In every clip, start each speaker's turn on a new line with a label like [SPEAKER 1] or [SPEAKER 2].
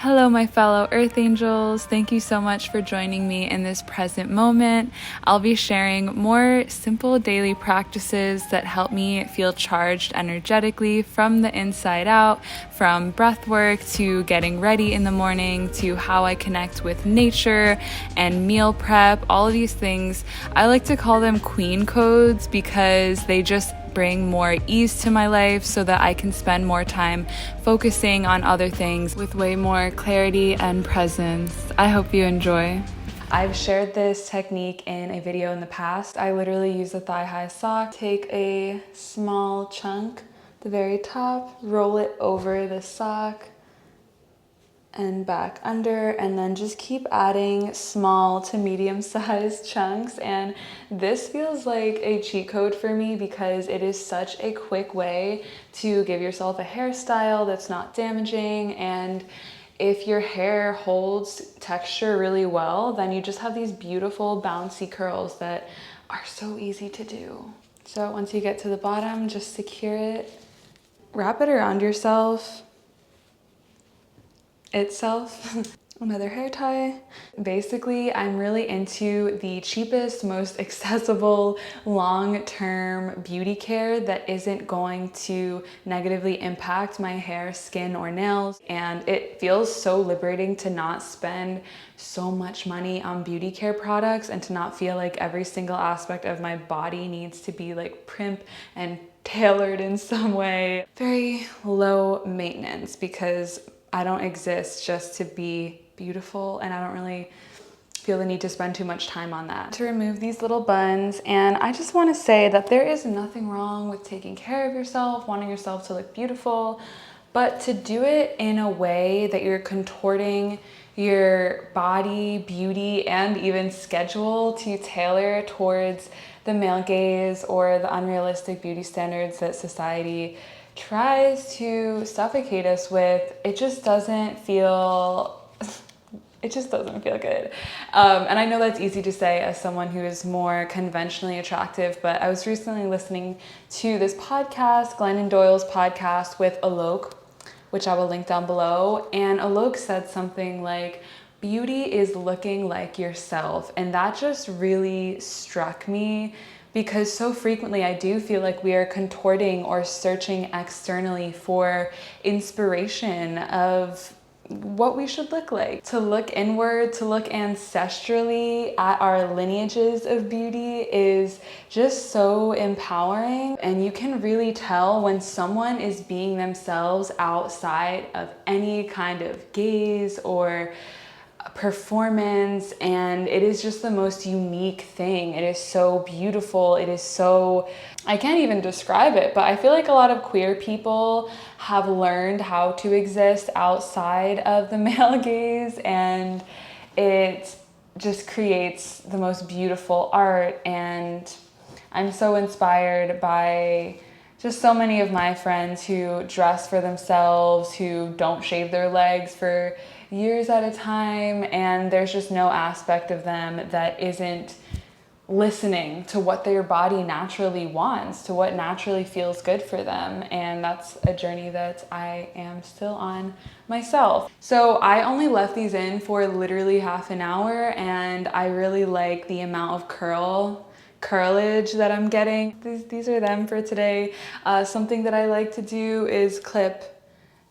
[SPEAKER 1] Hello, my fellow Earth Angels. Thank you so much for joining me in this present moment. I'll be sharing more simple daily practices that help me feel charged energetically from the inside out, from breath work to getting ready in the morning to how I connect with nature and meal prep. All of these things, I like to call them queen codes because they just bring more ease to my life so that I can spend more time focusing on other things with way more clarity and presence. I hope you enjoy. I've shared this technique in a video in the past. I literally use a thigh-high sock, take a small chunk at the very top, roll it over the sock and back under, and then just keep adding small to medium-sized chunks. And this feels like a cheat code for me because it is such a quick way to give yourself a hairstyle that's not damaging. And if your hair holds texture really well, then you just have these beautiful bouncy curls that are so easy to do. So once you get to the bottom, just secure it, wrap it around yourself, another hair tie. Basically, I'm really into the cheapest, most accessible, long-term beauty care that isn't going to negatively impact my hair, skin, or nails. And it feels so liberating to not spend so much money on beauty care products and to not feel like every single aspect of my body needs to be like primp and tailored in some way. Very low maintenance because I don't exist just to be beautiful, and I don't really feel the need to spend too much time on that. To remove these little buns, and I just want to say that there is nothing wrong with taking care of yourself, wanting yourself to look beautiful, but to do it in a way that you're contorting your body, beauty, and even schedule to tailor towards the male gaze or the unrealistic beauty standards that society tries to suffocate us with, it just doesn't feel good. And I know that's easy to say as someone who is more conventionally attractive, but I was recently listening to this podcast, Glennon Doyle's podcast with Alok, which I will link down below. And Alok said something like, beauty is looking like yourself. And that just really struck me, because so frequently I do feel like we are contorting or searching externally for inspiration of what we should look like. To look inward, to look ancestrally at our lineages of beauty is just so empowering. And you can really tell when someone is being themselves outside of any kind of gaze or performance, and it is just the most unique thing. It is so beautiful. It is so, I can't even describe it, but I feel like a lot of queer people have learned how to exist outside of the male gaze, and it just creates the most beautiful art. And I'm so inspired by just so many of my friends who dress for themselves, who don't shave their legs for years at a time, and there's just no aspect of them that isn't listening to what their body naturally wants, to what naturally feels good for them. And that's a journey that I am still on myself. So I only left these in for literally half an hour, and I really like the amount of curlage that I'm getting. These are them for today. Something that I like to do is clip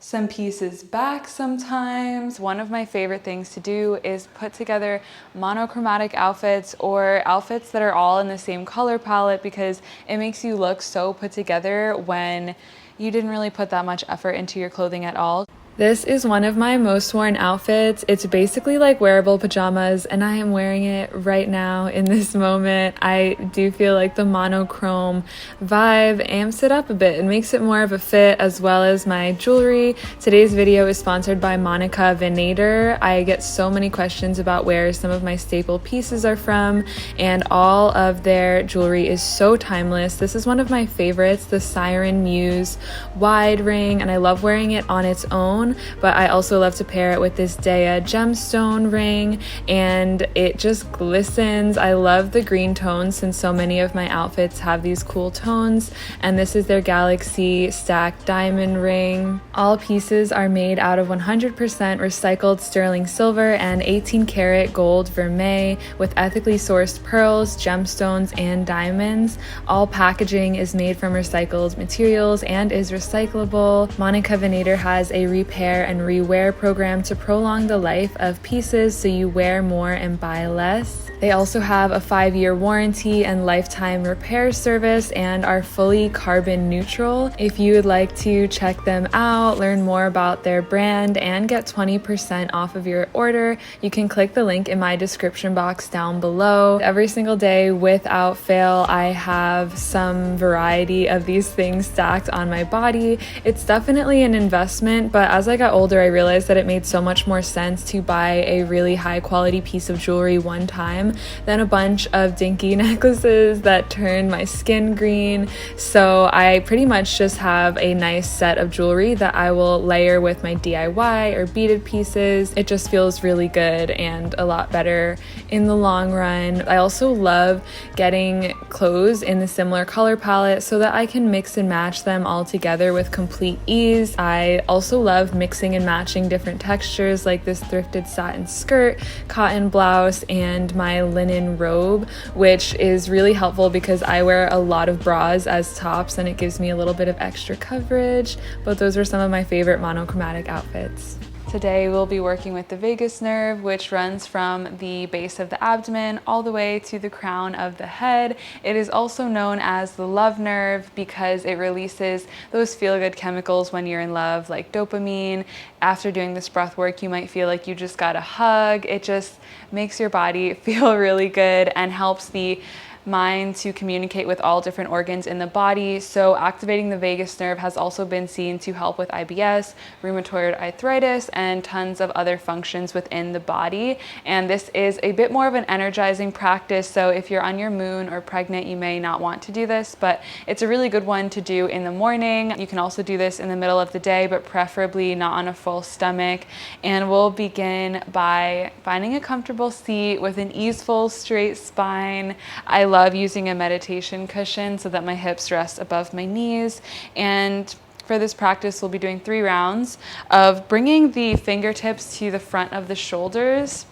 [SPEAKER 1] some pieces back sometimes. One of my favorite things to do is put together monochromatic outfits or outfits that are all in the same color palette, because it makes you look so put together when you didn't really put that much effort into your clothing at all. This is one of my most worn outfits. It's basically like wearable pajamas, and I am wearing it right now in this moment. I do feel like the monochrome vibe amps it up a bit and makes it more of a fit, as well as my jewelry. Today's video is sponsored by Monica Venator. I get so many questions about where some of my staple pieces are from, and all of their jewelry is so timeless. This is one of my favorites, the Siren Muse wide ring, and I love wearing it on its own alone, but I also love to pair it with this Dea gemstone ring, and it just glistens. I love the green tones since so many of my outfits have these cool tones, and this is their Galaxy stacked diamond ring. All pieces are made out of 100% recycled sterling silver and 18 karat gold vermeil with ethically sourced pearls, gemstones, and diamonds. All packaging is made from recycled materials and is recyclable. Monica Venator has a repair and rewear program to prolong the life of pieces so you wear more and buy less. They also have a 5-year warranty and lifetime repair service and are fully carbon neutral. If you would like to check them out, learn more about their brand, and get 20% off of your order, you can click the link in my description box down below. Every single day, without fail, I have some variety of these things stacked on my body. It's definitely an investment, but as I got older, I realized that it made so much more sense to buy a really high quality piece of jewelry one time than a bunch of dinky necklaces that turn my skin green. So I pretty much just have a nice set of jewelry that I will layer with my DIY or beaded pieces. It just feels really good and a lot better in the long run. I also love getting clothes in the similar color palette so that I can mix and match them all together with complete ease. I also love mixing and matching different textures like this thrifted satin skirt, cotton blouse, and my linen robe, which is really helpful because I wear a lot of bras as tops and it gives me a little bit of extra coverage. But those are some of my favorite monochromatic outfits. Today we'll be working with the vagus nerve, which runs from the base of the abdomen all the way to the crown of the head. It is also known as the love nerve because it releases those feel-good chemicals when you're in love, like dopamine. After doing this breath work, you might feel like you just got a hug. It just makes your body feel really good and helps the mind to communicate with all different organs in the body. So activating the vagus nerve has also been seen to help with IBS, rheumatoid arthritis, and tons of other functions within the body. And this is a bit more of an energizing practice. So if you're on your moon or pregnant, you may not want to do this, but it's a really good one to do in the morning. You can also do this in the middle of the day, but preferably not on a full stomach. And we'll begin by finding a comfortable seat with an easeful, straight spine. I love using a meditation cushion so that my hips rest above my knees. And for this practice, we'll be doing 3 rounds of bringing the fingertips to the front of the shoulders.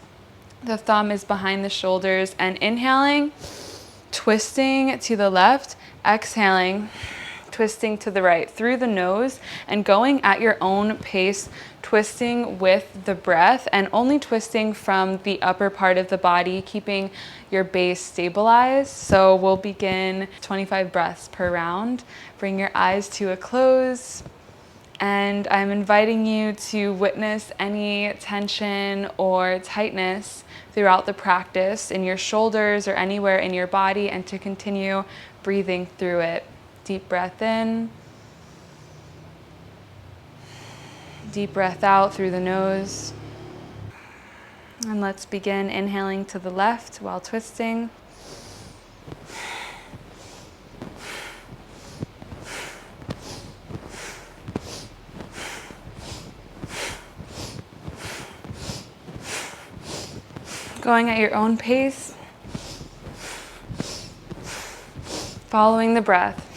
[SPEAKER 1] The thumb is behind the shoulders and inhaling, twisting to the left, exhaling, twisting to the right through the nose, and going at your own pace, twisting with the breath and only twisting from the upper part of the body, keeping your base stabilized. So we'll begin 25 breaths per round. Bring your eyes to a close, and I'm inviting you to witness any tension or tightness throughout the practice in your shoulders or anywhere in your body, and to continue breathing through it. Deep breath in, deep breath out through the nose. And let's begin inhaling to the left while twisting. Going at your own pace, following the breath.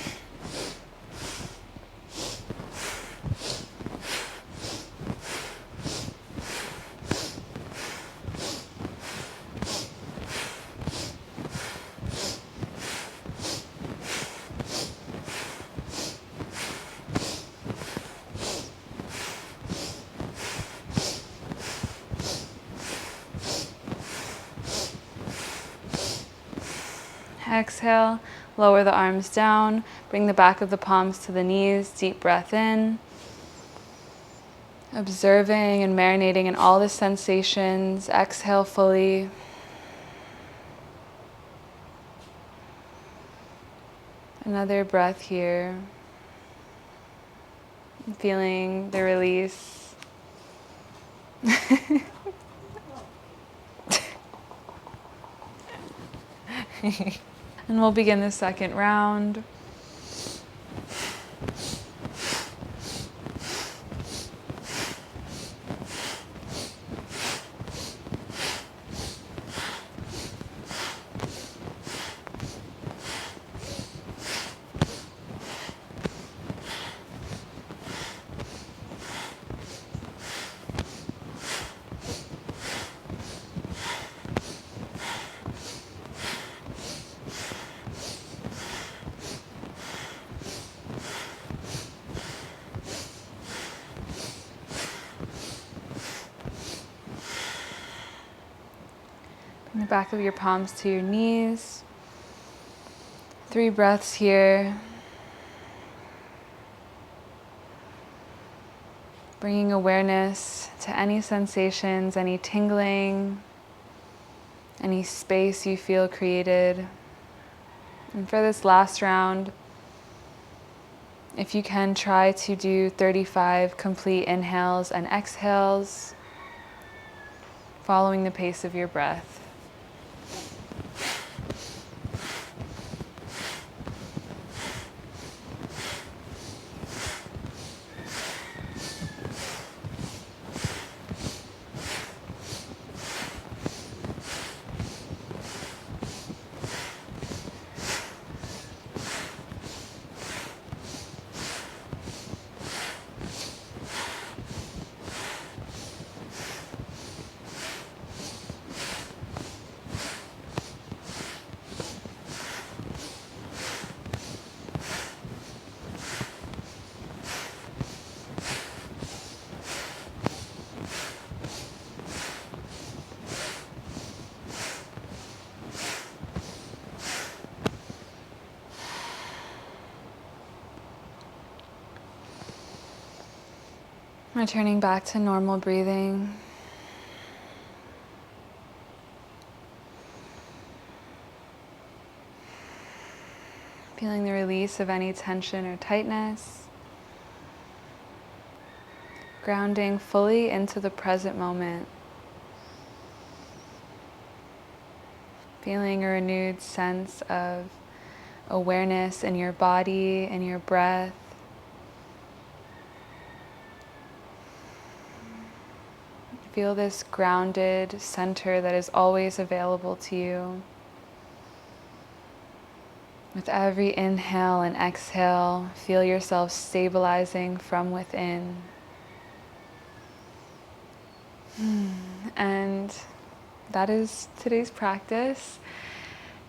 [SPEAKER 1] Exhale, lower the arms down, bring the back of the palms to the knees, deep breath in. Observing and marinating in all the sensations. Exhale fully. Another breath here. Feeling the release. And we'll begin the second round. The back of your palms to your knees. 3 breaths here. Bringing awareness to any sensations, any tingling, any space you feel created. And for this last round, if you can, try to do 35 complete inhales and exhales, following the pace of your breath. Returning back to normal breathing. Feeling the release of any tension or tightness. Grounding fully into the present moment. Feeling a renewed sense of awareness in your body and your breath. Feel this grounded center that is always available to you. With every inhale and exhale, feel yourself stabilizing from within. And that is today's practice.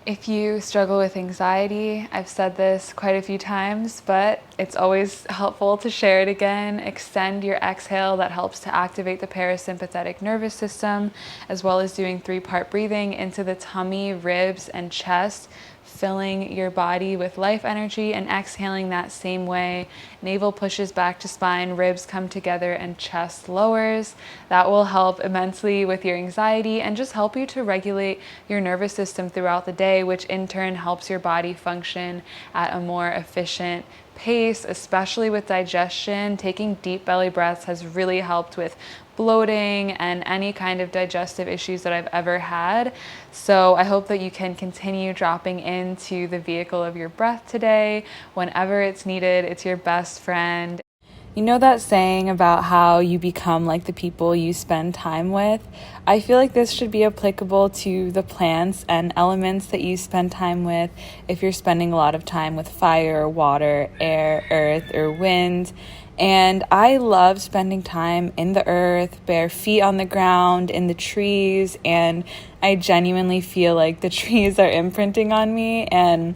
[SPEAKER 1] If you struggle with anxiety, I've said this quite a few times, but it's always helpful to share it again. Extend your exhale. That helps to activate the parasympathetic nervous system, as well as doing 3-part breathing into the tummy, ribs, and chest, filling your body with life energy, and exhaling that same way. Navel pushes back to spine, ribs come together, and chest lowers. That will help immensely with your anxiety and just help you to regulate your nervous system throughout the day, which in turn helps your body function at a more efficient pace, especially with digestion. Taking deep belly breaths has really helped with bloating and any kind of digestive issues that I've ever had. So I hope that you can continue dropping into the vehicle of your breath today whenever it's needed. It's your best friend. You know that saying about how you become like the people you spend time with? I feel like this should be applicable to the plants and elements that you spend time with if you're spending a lot of time with fire, water, air, earth, or wind. And I love spending time in the earth, bare feet on the ground, in the trees, and I genuinely feel like the trees are imprinting on me, and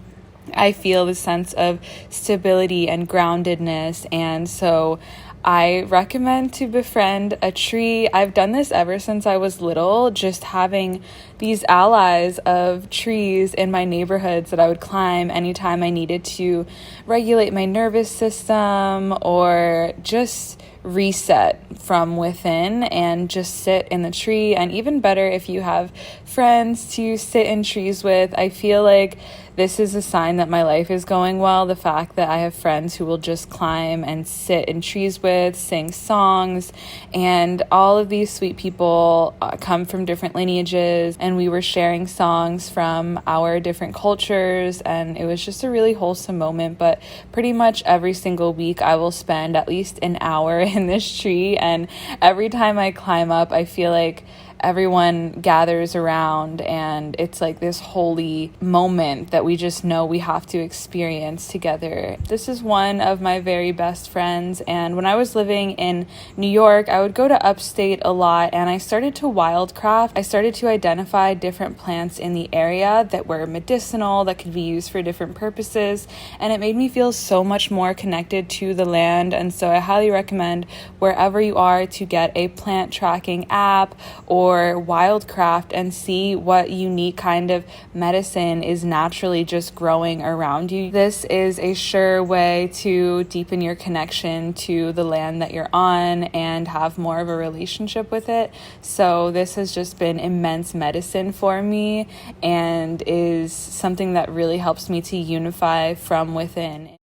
[SPEAKER 1] I feel the sense of stability and groundedness. And so I recommend to befriend a tree. I've done this ever since I was little, just having these allies of trees in my neighborhoods that I would climb anytime I needed to regulate my nervous system or just reset from within, and just sit in the tree. And even better if you have friends to sit in trees with. I feel like this is a sign that my life is going well. The fact that I have friends who will just climb and sit in trees with, sing songs, and all of these sweet people come from different lineages, and we were sharing songs from our different cultures, and it was just a really wholesome moment. But pretty much every single week I will spend at least an hour in this tree, and every time I climb up I feel like everyone gathers around, and it's like this holy moment that we just know we have to experience together. This is one of my very best friends, and when I was living in New York, I would go to upstate a lot, and I started to wildcraft. I started to identify different plants in the area that were medicinal, that could be used for different purposes, and it made me feel so much more connected to the land. And so I highly recommend, wherever you are, to get a plant tracking app or your wildcraft and see what unique kind of medicine is naturally just growing around you. This is a sure way to deepen your connection to the land that you're on and have more of a relationship with it. So this has just been immense medicine for me and is something that really helps me to unify from within.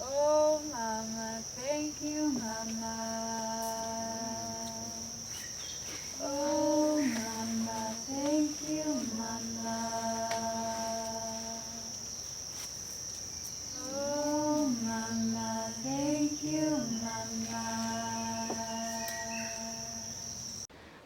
[SPEAKER 2] Oh, mama, thank you, mama. Oh, mama, thank you, mama. Oh, mama, thank you, mama.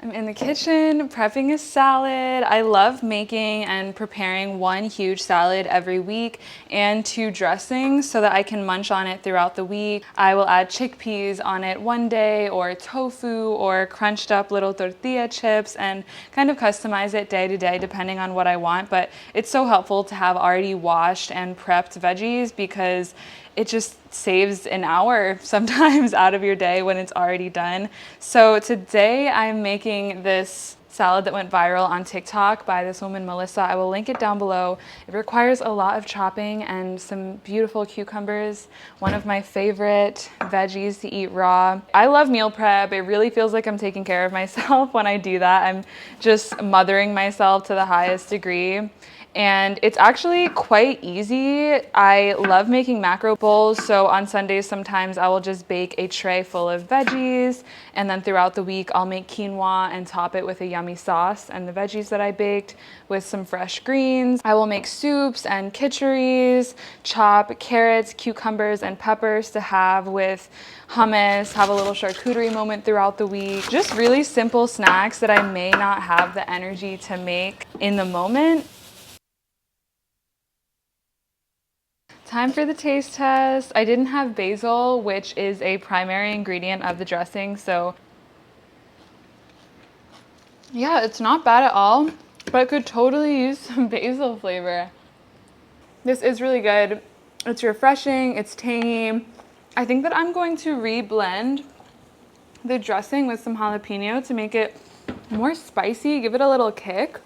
[SPEAKER 1] I'm in the kitchen prepping a salad. I love making and preparing one huge salad every week and 2 dressings so that I can munch on it throughout the week. I will add chickpeas on it one day, or tofu, or crunched up little tortilla chips, and kind of customize it day to day depending on what I want. But it's so helpful to have already washed and prepped veggies because it just saves an hour sometimes out of your day when it's already done. So today I'm making this salad that went viral on TikTok by this woman, Melissa. I will link it down below. It requires a lot of chopping and some beautiful cucumbers, one of my favorite veggies to eat raw. I love meal prep. It really feels like I'm taking care of myself when I do that. I'm just mothering myself to the highest degree. And it's actually quite easy. I love making macro bowls, so on Sundays sometimes I will just bake a tray full of veggies, and then throughout the week I'll make quinoa and top it with a yummy sauce and the veggies that I baked with some fresh greens. I will make soups and khicheris, chop carrots, cucumbers, and peppers to have with hummus, have a little charcuterie moment throughout the week. Just really simple snacks that I may not have the energy to make in the moment. Time for the taste test. I didn't have basil, which is a primary ingredient of the dressing, so yeah, it's not bad at all, but I could totally use some basil flavor. This is really good. It's refreshing, it's tangy. I think that I'm going to re-blend the dressing with some jalapeno to make it more spicy, give it a little kick.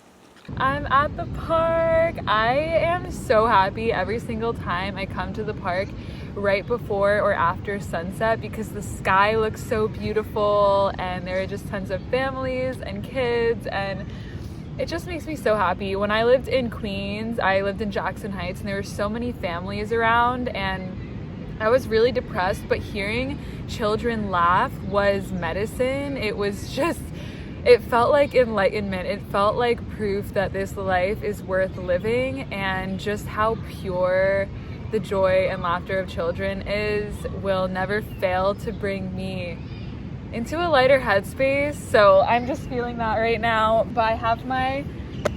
[SPEAKER 1] I'm at the park. I am so happy every single time I come to the park right before or after sunset because the sky looks so beautiful and there are just tons of families and kids, and it just makes me so happy. When I lived in Queens, I lived in Jackson Heights, and there were so many families around and I was really depressed, but hearing children laugh was medicine. It felt like enlightenment. It felt like proof that this life is worth living, and just how pure the joy and laughter of children is will never fail to bring me into a lighter headspace. So I'm just feeling that right now. But I have my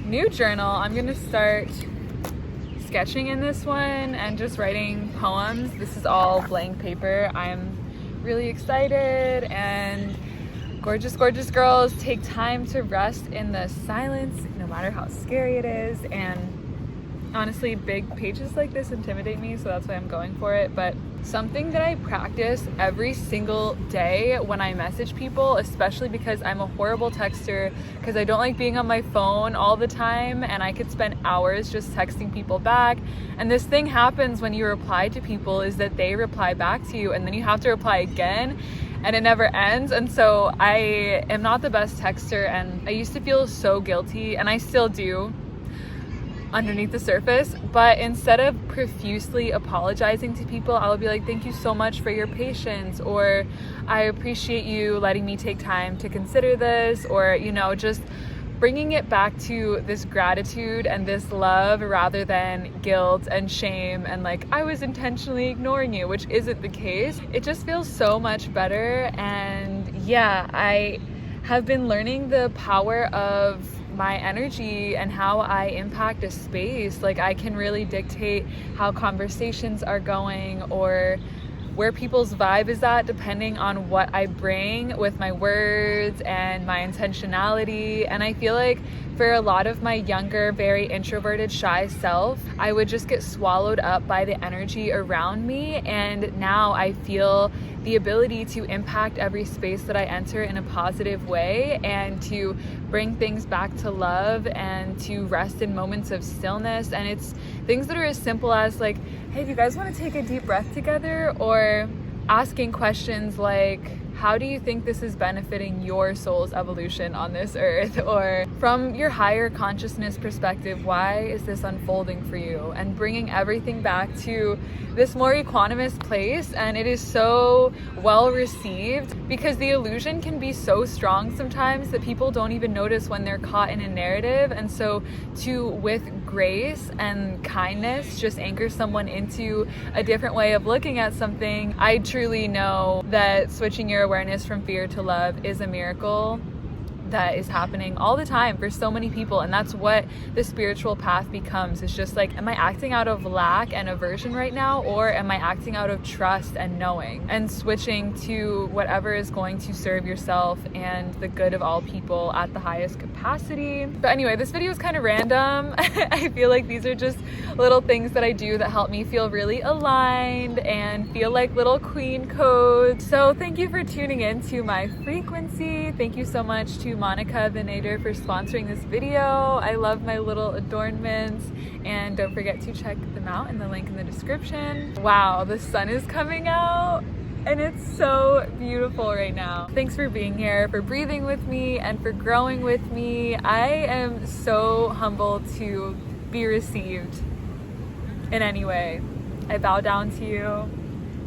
[SPEAKER 1] new journal. I'm gonna start sketching in this one and just writing poems. This is all blank paper. I'm really excited, and gorgeous, gorgeous girls take time to rest in the silence, no matter how scary it is. And honestly, big pages like this intimidate me, so that's why I'm going for it. But something that I practice every single day when I message people, especially because I'm a horrible texter, because I don't like being on my phone all the time, and I could spend hours just texting people back. And this thing happens when you reply to people, is that they reply back to you, and then you have to reply again, and it never ends. And so I am not the best texter, and I used to feel so guilty, and I still do underneath the surface, but instead of profusely apologizing to people, I will be like, thank you so much for your patience, or I appreciate you letting me take time to consider this, or, you know, just bringing it back to this gratitude and this love rather than guilt and shame and like, I was intentionally ignoring you, which isn't the case. It just feels so much better. And yeah, I have been learning the power of my energy and how I impact a space. Like, I can really dictate how conversations are going, or where people's vibe is at depending on what I bring with my words and my intentionality. And I feel like for a lot of my younger, very introverted, shy self, I would just get swallowed up by the energy around me. And now I feel the ability to impact every space that I enter in a positive way, and to bring things back to love, and to rest in moments of stillness. And it's things that are as simple as like, hey, do you guys want to take a deep breath together? Or asking questions like, how do you think this is benefiting your soul's evolution on this earth? Or from your higher consciousness perspective, why is this unfolding for you? And bringing everything back to this more equanimous place. And it is so well received, because the illusion can be so strong sometimes that people don't even notice when they're caught in a narrative. And so to, with grace and kindness, just anchor someone into a different way of looking at something. I truly know that switching your awareness from fear to love is a miracle that is happening all the time for so many people. And that's what the spiritual path becomes. It's just like, am I acting out of lack and aversion right now, or am I acting out of trust and knowing? And switching to whatever is going to serve yourself and the good of all people at the highest capacity. But anyway, this video is kind of random. I feel like these are just little things that I do that help me feel really aligned and feel like little queen codes. So thank you for tuning in to my frequency. Thank you so much to Monica the Nader for sponsoring this video. I love my little adornments, and don't forget to check them out in the link in the description. Wow, the sun is coming out and it's so beautiful right now. Thanks for being here, for breathing with me, and for growing with me. I am so humbled to be received in any way. I bow down to you.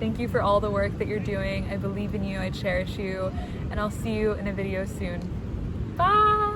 [SPEAKER 1] Thank you for all the work that you're doing. I believe in you, I cherish you, and I'll see you in a video soon. Bye!